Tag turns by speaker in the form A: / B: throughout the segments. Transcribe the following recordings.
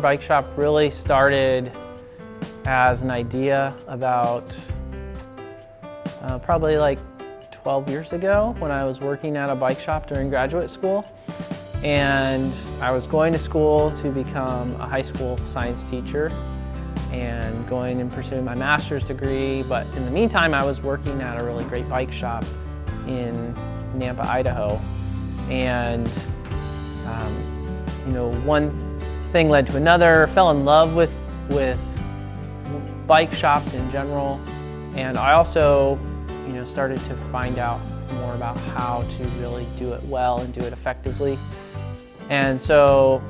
A: bike shop really started as an idea about probably like 12 years ago when I was working at a bike shop during graduate school. And I was going to school to become a high school science teacher and going and pursuing my master's degree. But in the meantime, I was working at a really great bike shop in Nampa, Idaho. And one thing led to another. Fell in love with bike shops in general. And I also started to find out more about how to really do it well and do it effectively. And so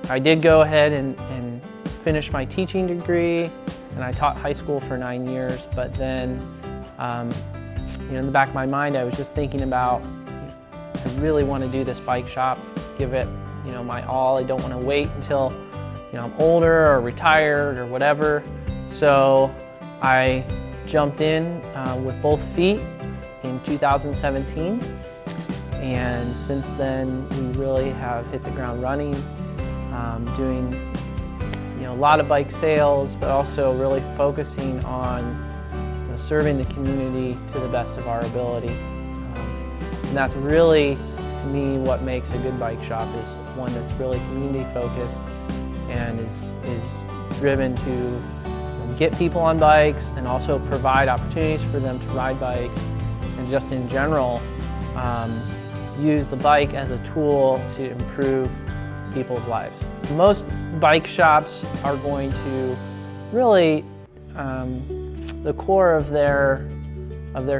A: I did go ahead and finish my teaching degree, and I taught high school for 9 years. But then, in the back of my mind, I was just thinking about, I really want to do this bike shop, give it, my all. I don't want to wait until, I'm older or retired or whatever. So I jumped in with both feet in 2017. And since then, we really have hit the ground running, doing a lot of bike sales, but also really focusing on serving the community to the best of our ability. And that's really, to me, what makes a good bike shop is one that's really community focused and is driven to get people on bikes and also provide opportunities for them to ride bikes, and just in general, use the bike as a tool to improve people's lives. Most bike shops are going to really, the core of their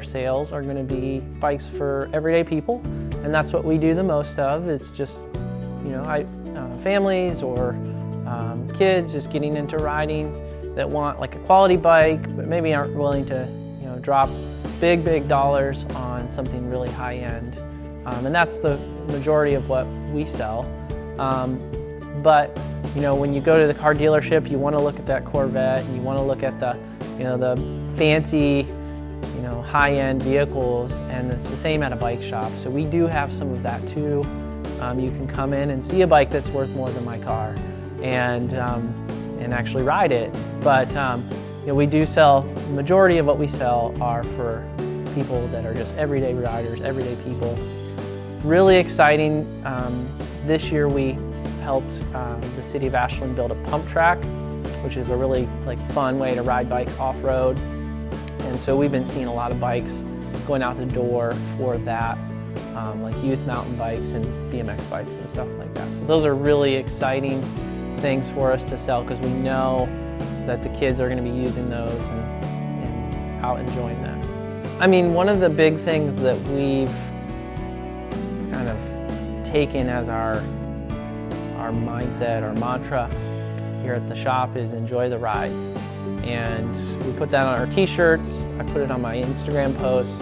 A: sales are going to be bikes for everyday people, and that's what we do the most of. It's just, families or kids just getting into riding that want like a quality bike, but maybe aren't willing to, drop big dollars on something really high end. And that's the majority of what we sell. But when you go to the car dealership, you want to look at that Corvette, and you want to look at the, the fancy, high-end vehicles, and it's the same at a bike shop. So we do have some of that too. You can come in and see a bike that's worth more than my car, and actually ride it. But we do sell, the majority of what we sell are for people that are just everyday riders, everyday people. Really exciting. This year we helped the city of Ashland build a pump track, which is a really fun way to ride bikes off-road. And so we've been seeing a lot of bikes going out the door for that, like youth mountain bikes and BMX bikes and stuff like that. So those are really exciting things for us to sell, because we know that the kids are going to be using those and out enjoying that. I mean, one of the big things that we've kind of taken as our mindset, our mantra here at the shop is enjoy the ride. And we put that on our t-shirts, I put it on my Instagram posts,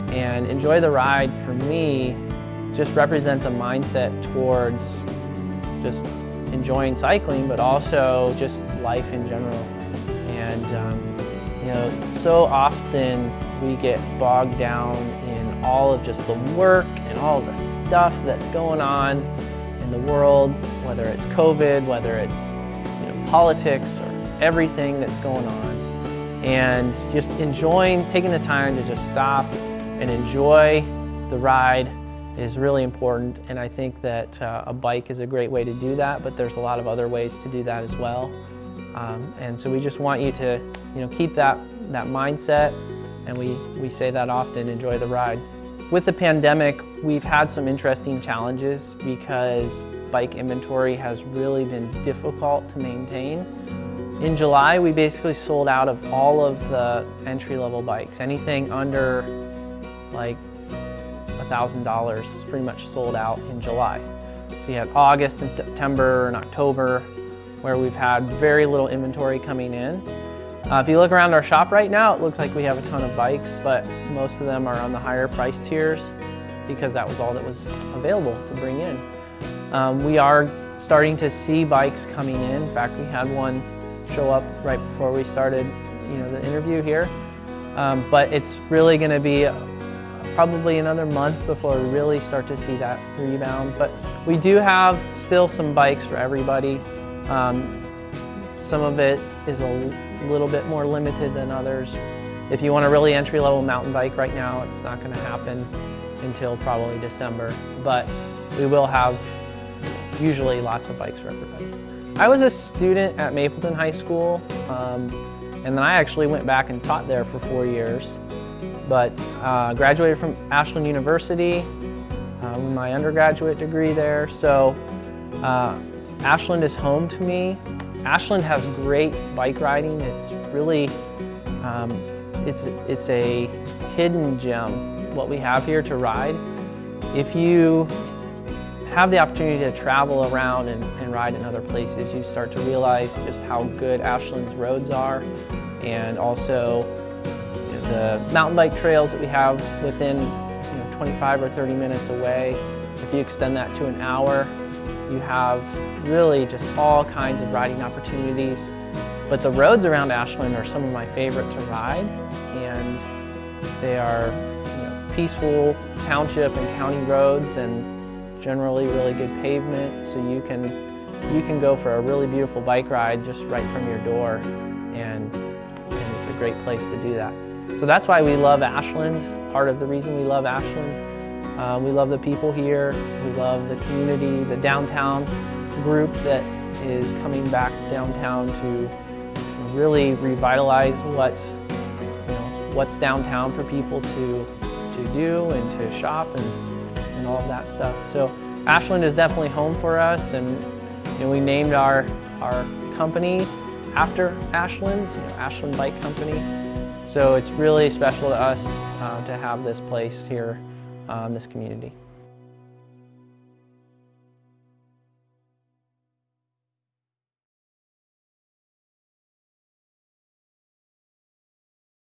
A: and enjoy the ride for me just represents a mindset towards just enjoying cycling, but also just life in general. And so often we get bogged down in all of just the work and all of the stuff that's going on in the world, whether it's COVID, whether it's politics, or everything that's going on. And just taking the time to just stop and enjoy the ride is really important. And I think that a bike is a great way to do that, but there's a lot of other ways to do that as well. And so we just want you to keep that mindset, and we say that often, enjoy the ride. With the pandemic, we've had some interesting challenges because bike inventory has really been difficult to maintain. In July, we basically sold out of all of the entry-level bikes. Anything under like $1,000 is pretty much sold out in July. So you had August and September and October where we've had very little inventory coming in. If you look around our shop right now, it looks like we have a ton of bikes, but most of them are on the higher price tiers because that was all that was available to bring in. We are starting to see bikes coming in. In fact, we had one show up right before we started the interview here. But it's really going to be probably another month before we really start to see that rebound. But we do have still some bikes for everybody. Some of it is a little bit more limited than others. If you want a really entry-level mountain bike right now, it's not going to happen until probably December, but we will have usually lots of bikes for everybody. I was a student at Mapleton High School, and then I actually went back and taught there for 4 years, but graduated from Ashland University with my undergraduate degree there. So Ashland is home to me. Ashland has great bike riding. It's really, it's a hidden gem, what we have here to ride. If you have the opportunity to travel around and ride in other places, you start to realize just how good Ashland's roads are, and also the mountain bike trails that we have within 25 or 30 minutes away. If you extend that to an hour, you have really just all kinds of riding opportunities. But the roads around Ashland are some of my favorite to ride, and they are peaceful township and county roads, and generally really good pavement, so you can go for a really beautiful bike ride just right from your door, and it's a great place to do that. So that's why we love Ashland. Part of the reason we love Ashland. We love the people here, we love the community, the downtown group that is coming back downtown to really revitalize what's downtown for people to do and to shop and all of that stuff. So Ashland is definitely home for us, and we named our company after Ashland, Ashland Bike Company. So it's really special to us to have this place here in this community.